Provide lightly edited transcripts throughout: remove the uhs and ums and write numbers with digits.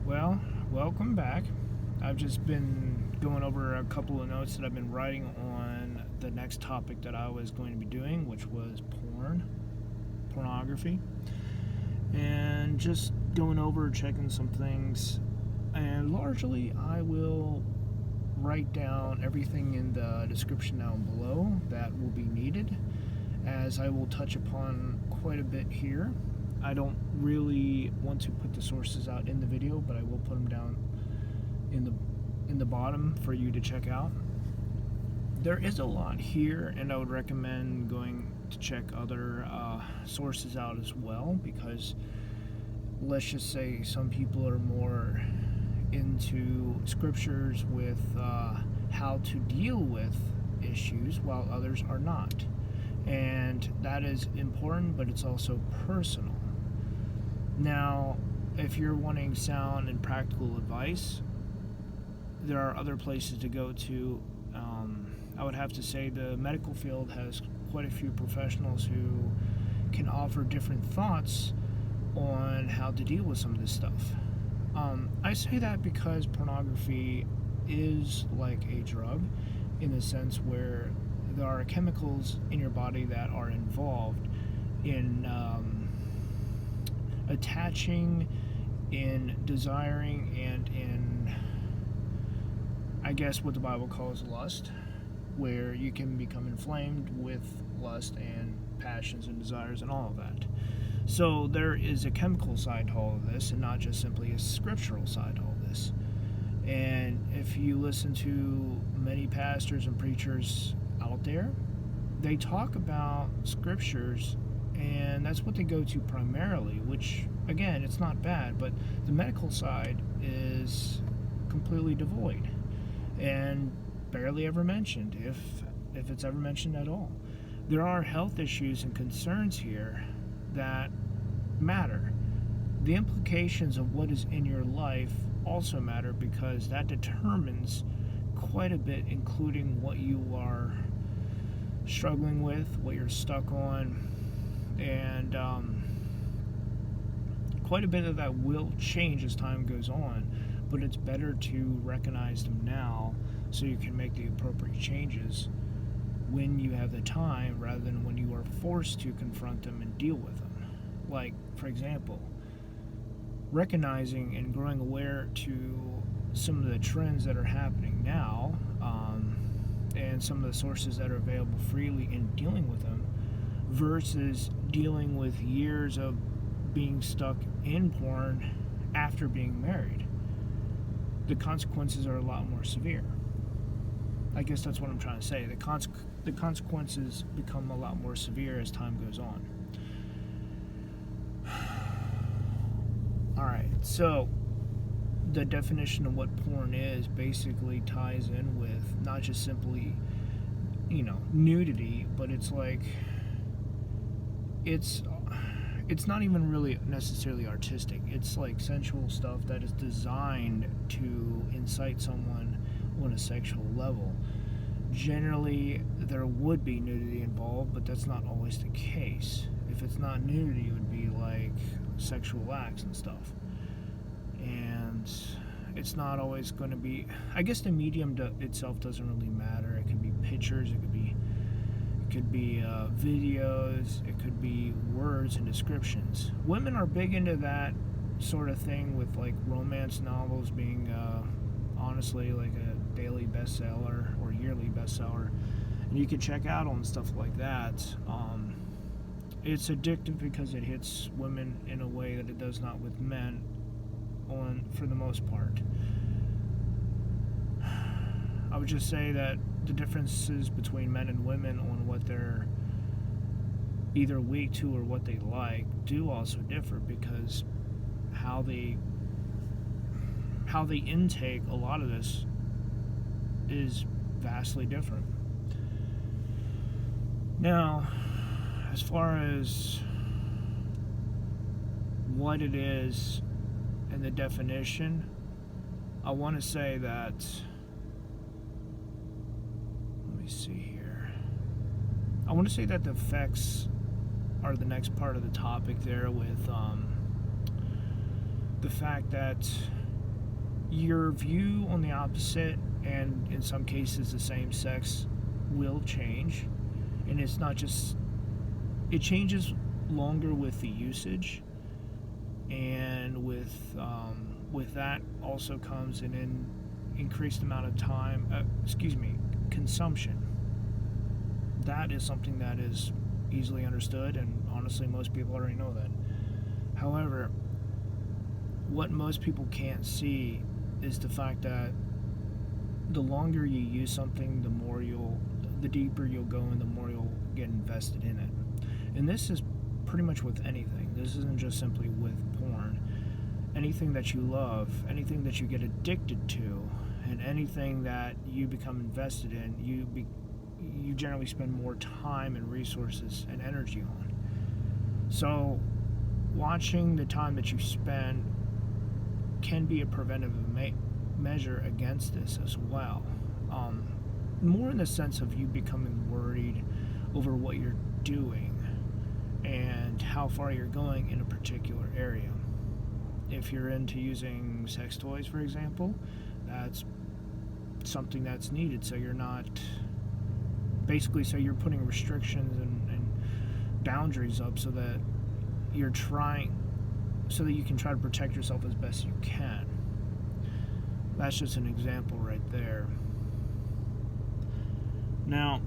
Well, welcome back. I've just been going over a couple of notes that I've been writing on the next topic that I was going to be doing, which was pornography, and just going over checking some things. And largely, I will write down everything in the description down below that will be needed, as I will touch upon quite a bit here. I don't really want to put the sources out in the video, but I will put them down in the bottom for you to check out. There is a lot here, and I would recommend going to check other sources out as well, because let's just say some people are more into scriptures with how to deal with issues, while others are not. And that is important, but it's also personal. Now, if you're wanting sound and practical advice, there are other places to go to. I would have to say the medical field has quite a few professionals who can offer different thoughts on how to deal with some of this stuff. I say that because pornography is like a drug, in the sense where there are chemicals in your body that are involved in attaching, in desiring, and in, I guess, what the Bible calls lust, where you can become inflamed with lust and passions and desires and all of that. So there is a chemical side to all of this, and not just simply a scriptural side to all this. And if you listen to many pastors and preachers out there, they talk about scriptures, and that's what they go to primarily, which, again, it's not bad, but the medical side is completely devoid and barely ever mentioned, if it's ever mentioned at all. There are health issues and concerns here that matter. The implications of what is in your life also matter, because that determines quite a bit, including what you are struggling with, what you're stuck on, and quite a bit of that will change as time goes on, but it's better to recognize them now so you can make the appropriate changes when you have the time, rather than when you are forced to confront them and deal with them. Like, for example, recognizing and growing aware to some of the trends that are happening now, and some of the sources that are available freely in dealing with them, versus dealing with years of being stuck in porn after being married. The consequences are a lot more severe. I guess that's what I'm trying to say. The consequences become a lot more severe as time goes on. Alright, so the definition of what porn is basically ties in with not just simply, nudity, but it's like, it's not even really necessarily artistic. It's like sensual stuff that is designed to incite someone on a sexual level. Generally, there would be nudity involved, but that's not always the case. If it's not nudity, it would be like sexual acts and stuff. And it's not always going to be, I guess the medium itself doesn't really matter. It could be pictures, it could be videos, it could be words and descriptions. Women are big into that sort of thing, with like romance novels being honestly like a daily bestseller or yearly bestseller, and you can check out on stuff like that. It's addictive because it hits women in a way that it does not with men, for the most part. I would just say that the differences between men and women on what they're either weak to or what they like do also differ, because how they intake a lot of this is vastly different. Now, as far as what it is and the definition, I want to say that, let me see here. I want to say that the effects are the next part of the topic there, with the fact that your view on the opposite, and in some cases the same sex, will change. And it's not just, it changes longer with the usage, and with that also comes an increased amount of time, consumption. That is something that is easily understood, and honestly most people already know that. However, what most people can't see is the fact that the longer you use something, the deeper you'll go, and the more you'll get invested in it. And this is pretty much with anything. This isn't just simply with porn. Anything that you love, anything that you get addicted to, and anything that you become invested in, you generally spend more time and resources and energy on. So watching the time that you spend can be a preventive measure against this as well. More in the sense of you becoming worried over what you're doing and how far you're going in a particular area. If you're into using sex toys, for example, that's something that's needed, so you're not so you're putting restrictions and boundaries up so that you can try to protect yourself as best you can. That's just an example right there. Now,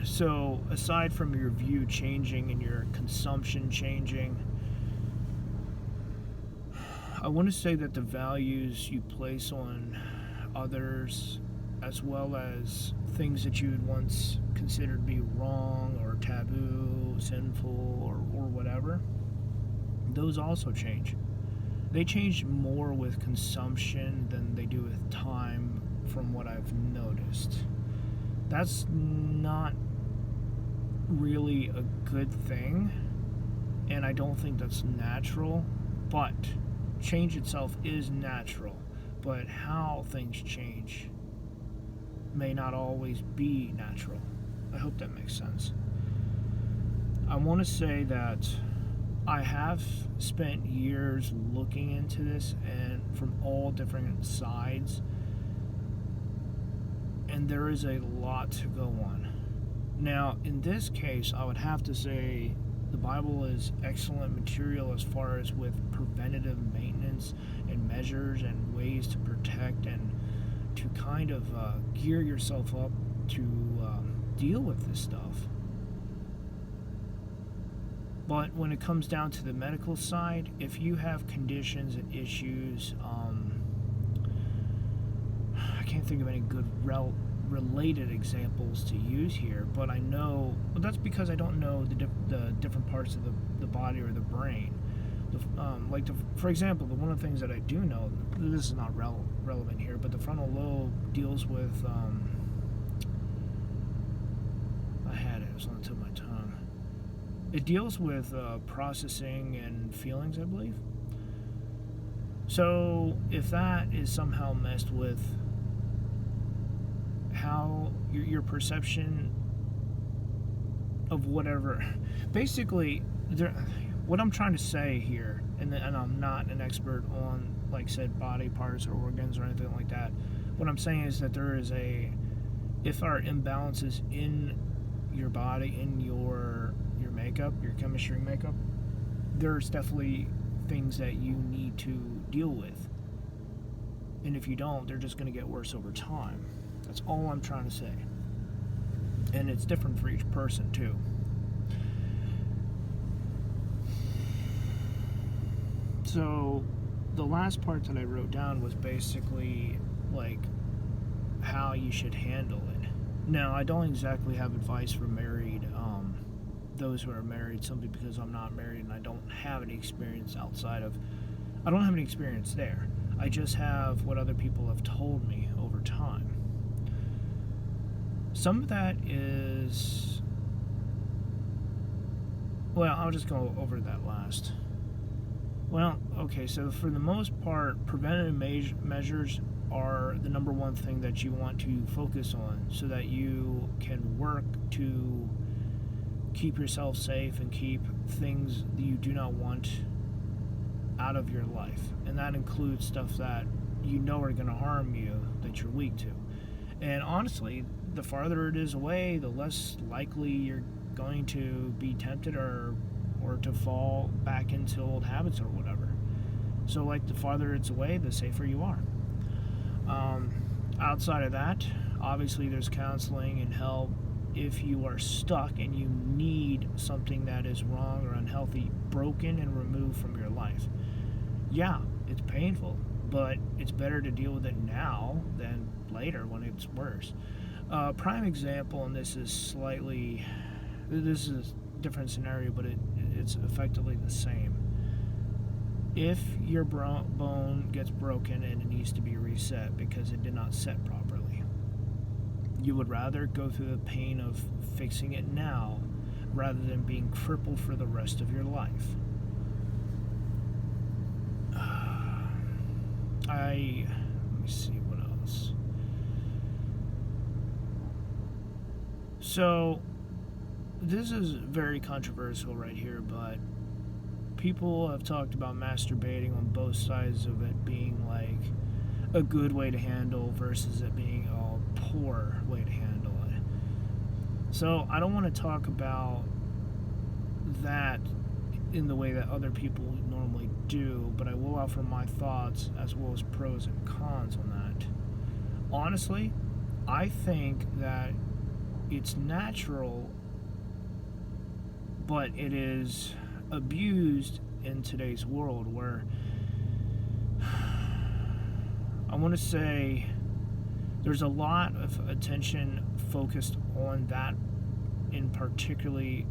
so aside from your view changing and your consumption changing, I want to say that the values you place on others, as well as things that you had once considered to be wrong or taboo, sinful, or whatever, those also change. They change more with consumption than they do with time, from what I've noticed. That's not really a good thing, and I don't think that's natural, but change itself is natural. But how things change may not always be natural. I hope that makes sense. I want to say that I have spent years looking into this, and from all different sides, and there is a lot to go on. Now, in this case, I would have to say the Bible is excellent material as far as with preventative maintenance and measures and ways to protect and to kind of gear yourself up to deal with this stuff. But when it comes down to the medical side, if you have conditions and issues, I can't think of any good related examples to use here, but I know, well, that's because I don't know the different parts of the body or the brain. For example, one of the things that I do know, this is not relevant here, but the frontal lobe deals with, I had it was on the tip of my tongue. It deals with processing and feelings, I believe. So if that is somehow messed with, how your perception of whatever, basically, what I'm trying to say here, and I'm not an expert on, like said, body parts or organs or anything like that. What I'm saying is that if our imbalances in your body, in your makeup, your chemistry makeup, there's definitely things that you need to deal with. And if you don't, they're just going to get worse over time. That's all I'm trying to say. And it's different for each person, too. So, the last part that I wrote down was basically, like, how you should handle it. Now, I don't exactly have advice for those who are married, simply because I'm not married and I don't have any experience I don't have any experience there. I just have what other people have told me over time. Some of that is, well, I'll just go over that last. Well, okay, so for the most part, preventative measures are the number one thing that you want to focus on, so that you can work to keep yourself safe and keep things that you do not want out of your life. And that includes stuff that you know are going to harm you, that you're weak to. And honestly, the farther it is away, the less likely you're going to be tempted or to fall back into old habits or whatever. So, like, the farther it's away, the safer you are. Outside of that, obviously there's counseling and help if you are stuck and you need something that is wrong or unhealthy broken and removed from your life. Yeah, it's painful, but it's better to deal with it now than later when it's worse. Prime example, and this is a different scenario, but it's effectively the same. If your bone gets broken and it needs to be reset because it did not set properly, you would rather go through the pain of fixing it now rather than being crippled for the rest of your life. Let me see what else. So, this is very controversial right here, but people have talked about masturbating on both sides of it being like a good way to handle versus it being a poor way to handle it. So I don't want to talk about that in the way that other people normally do, but I will offer my thoughts as well as pros and cons on that. Honestly, I think that it's natural, but it is abused in today's world where I want to say there's a lot of attention focused on that, in particularly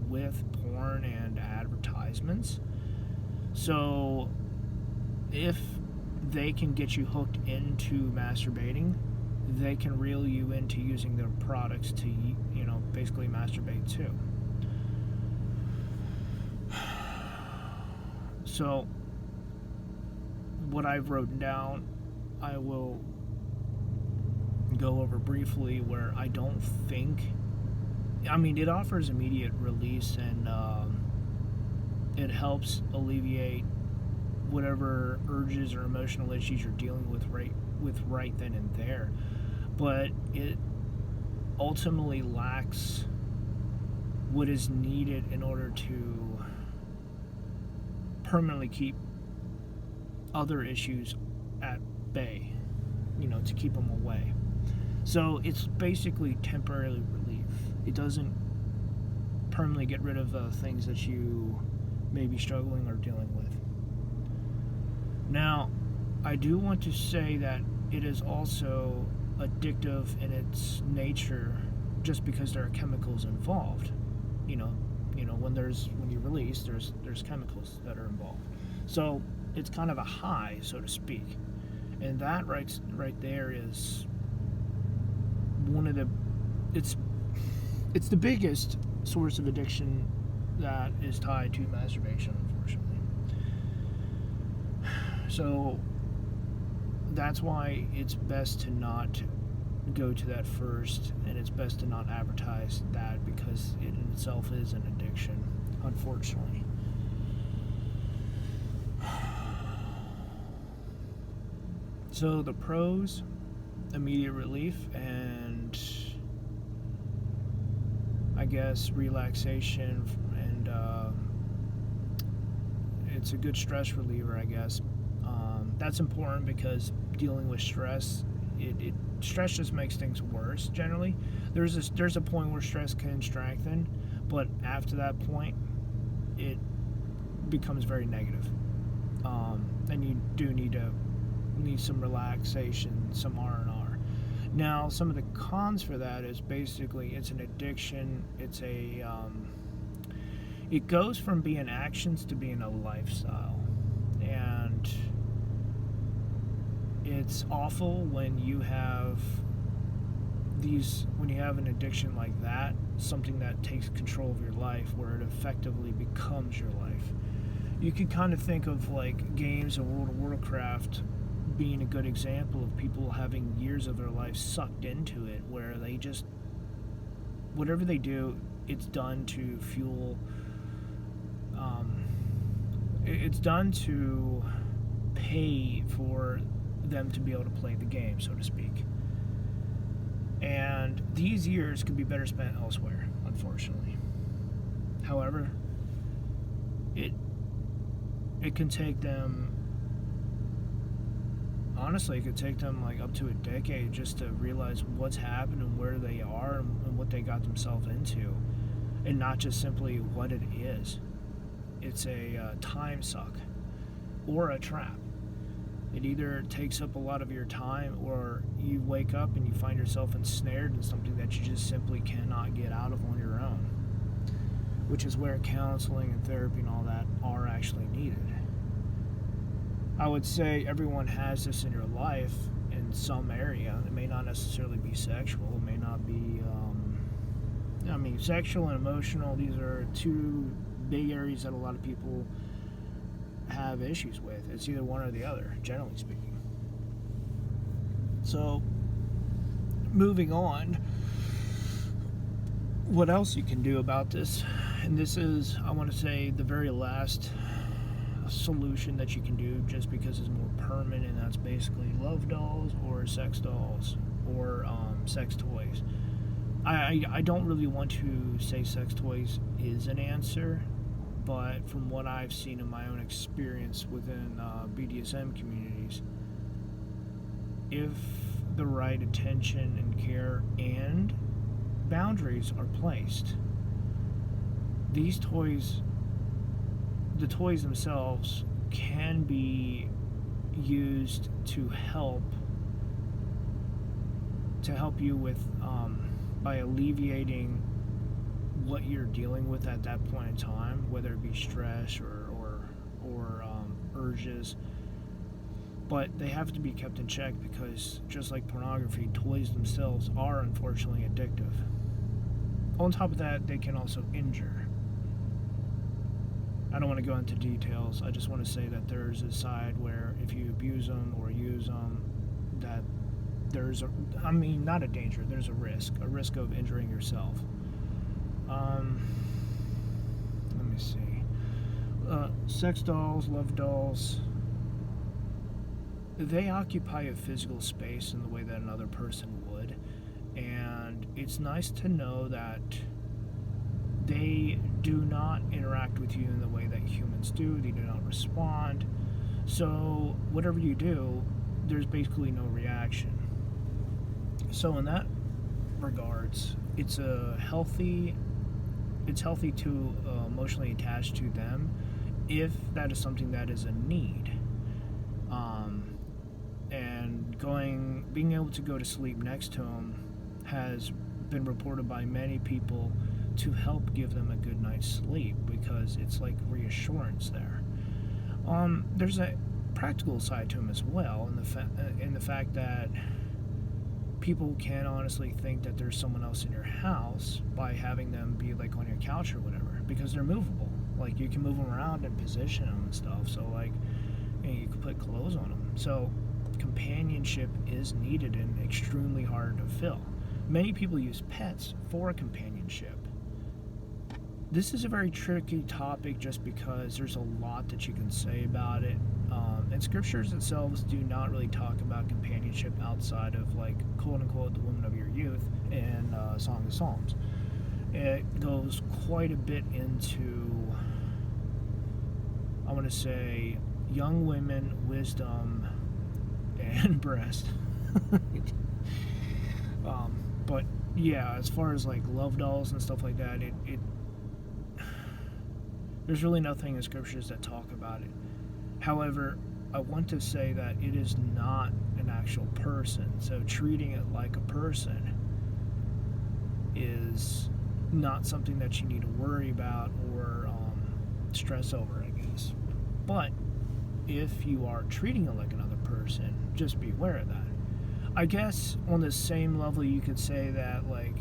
with porn and advertisements. So if they can get you hooked into masturbating, they can reel you into using their products to, basically masturbate too. So what I've written down, I will go over briefly, where I don't think, it offers immediate release and it helps alleviate whatever urges or emotional issues you're dealing with right then and there, but it ultimately lacks what is needed in order to permanently keep other issues at bay, to keep them away. So it's basically temporary relief. It doesn't permanently get rid of the things that you may be struggling or dealing with. Now, I do want to say that it is also addictive in its nature, just because there are chemicals involved. When you release, there's chemicals that are involved. So it's kind of a high, so to speak. And that right there is one of the it's the biggest source of addiction that is tied to masturbation, unfortunately. So that's why it's best to not go to that first, and it's best to not advertise that, because it in itself is an addiction, unfortunately. So the pros: immediate relief and I guess relaxation, and it's a good stress reliever, I guess. That's important because dealing with stress, stress just makes things worse generally. There's a point where stress can strengthen, but after that point, it becomes very negative. And you do need some relaxation, some R&R. Now, some of the cons for that is basically it's an addiction. It's it goes from being actions to being a lifestyle, and it's awful when you have an addiction like that, something that takes control of your life, where it effectively becomes your life. You could kind of think of like games of World of Warcraft being a good example of people having years of their life sucked into it, where they just, whatever they do, it's done to fuel, it's done to pay for them to be able to play the game, so to speak. And these years could be better spent elsewhere, unfortunately. However, it can take them, honestly, it could take them like up to a decade just to realize what's happened and where they are and what they got themselves into, and not just simply what it is. It's a time suck or a trap. It either takes up a lot of your time, or you wake up and you find yourself ensnared in something that you just simply cannot get out of on your own, which is where counseling and therapy and all that are actually needed. I would say everyone has this in your life in some area. It may not necessarily be sexual. It may not be, sexual and emotional. These are two big areas that a lot of people have issues with. It's either one or the other, generally speaking. So, moving on, what else you can do about this? And this is, I want to say, the very last solution that you can do, just because it's more permanent, and that's basically love dolls or sex dolls or sex toys. I don't really want to say sex toys is an answer, but from what I've seen in my own experience within BDSM communities, if the right attention and care and boundaries are placed, these toys, the toys themselves, can be used to help you with by alleviating what you're dealing with at that point in time, whether it be stress or urges. But they have to be kept in check, because just like pornography, toys themselves are unfortunately addictive. On top of that, they can also injure. I don't want to go into details. I just want to say that there's a side where if you abuse them or use them, that there's not a danger, there's a risk of injuring yourself. Let me see. Sex dolls, love dolls, they occupy a physical space in the way that another person would, and it's nice to know that they do not interact with you in the way that humans do. They do not respond. So whatever you do, there's basically no reaction. So in that regards, it's healthy to emotionally attach to them if that is something that is a need. And being able to go to sleep next to them has been reported by many people to help give them a good night's sleep, because it's like reassurance there. There's a practical side to them as well, in the fact that people can honestly think that there's someone else in your house by having them be like on your couch or whatever, because they're movable. Like, you can move them around and position them and stuff. So like, you can put clothes on them. So companionship is needed and extremely hard to fill. Many people use pets for companionship. This is a very tricky topic just because there's a lot that you can say about it. And scriptures themselves do not really talk about companionship outside of, like, quote unquote, the woman of your youth in Song of Psalms. It goes quite a bit into, I want to say, young women, wisdom, and breast. But yeah, as far as like love dolls and stuff like that, it there's really nothing in scriptures that talk about it. However, I want to say that it is not an actual person, so treating it like a person is not something that you need to worry about or stress over, I guess. But if you are treating it like another person, just be aware of that. I guess on the same level, you could say that, like,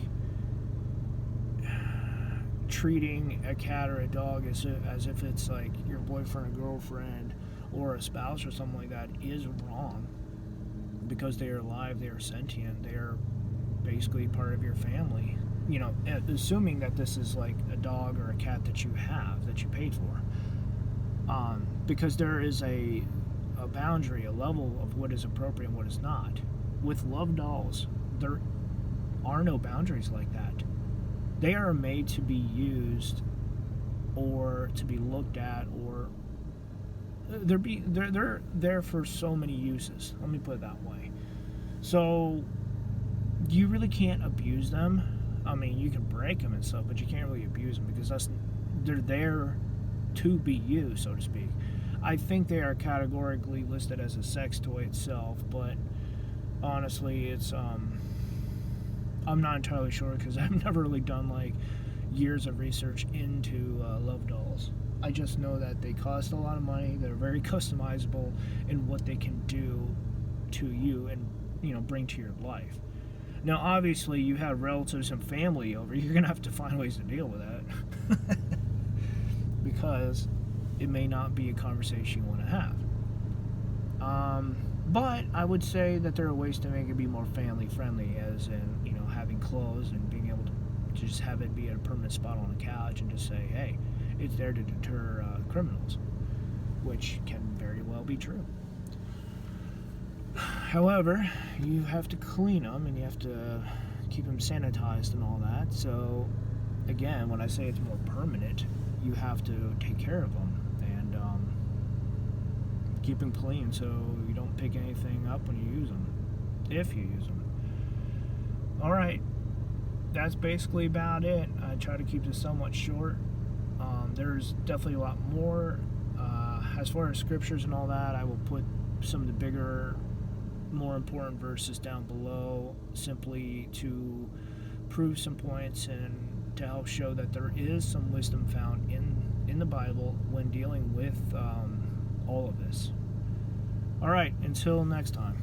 treating a cat or a dog as if it's like your boyfriend or girlfriend or a spouse or something like that is wrong, because they are alive, they are sentient, they are basically part of your family. You know, assuming that this is like a dog or a cat that you have, that you paid for. because there is a boundary, a level of what is appropriate and what is not. With love dolls, there are no boundaries like that. They are made to be used or to be looked at, or they're there for so many uses. Let me put it that way. So you really can't abuse them. I mean, you can break them and stuff, but you can't really abuse them because they're there to be used, so to speak. I think they are categorically listed as a sex toy itself, but honestly, it's I'm not entirely sure because I've never really done like years of research into love dolls. I just know that they cost a lot of money. They're very customizable in what they can do to you and bring to your life. Now, obviously, you have relatives and family over. You're gonna have to find ways to deal with that because it may not be a conversation you want to have. But I would say that there are ways to make it be more family friendly, as in having clothes and being able to just have it be at a permanent spot on a couch and just say, hey, it's there to deter criminals, which can very well be true. However, you have to clean them and you have to keep them sanitized and all that. So, again, when I say it's more permanent, you have to take care of them and keep them clean so you don't pick anything up when you use them, if you use them. Alright, that's basically about it. I try to keep this somewhat short. There's definitely a lot more. As far as scriptures and all that, I will put some of the bigger, more important verses down below simply to prove some points and to help show that there is some wisdom found in the Bible when dealing with all of this. Alright, until next time.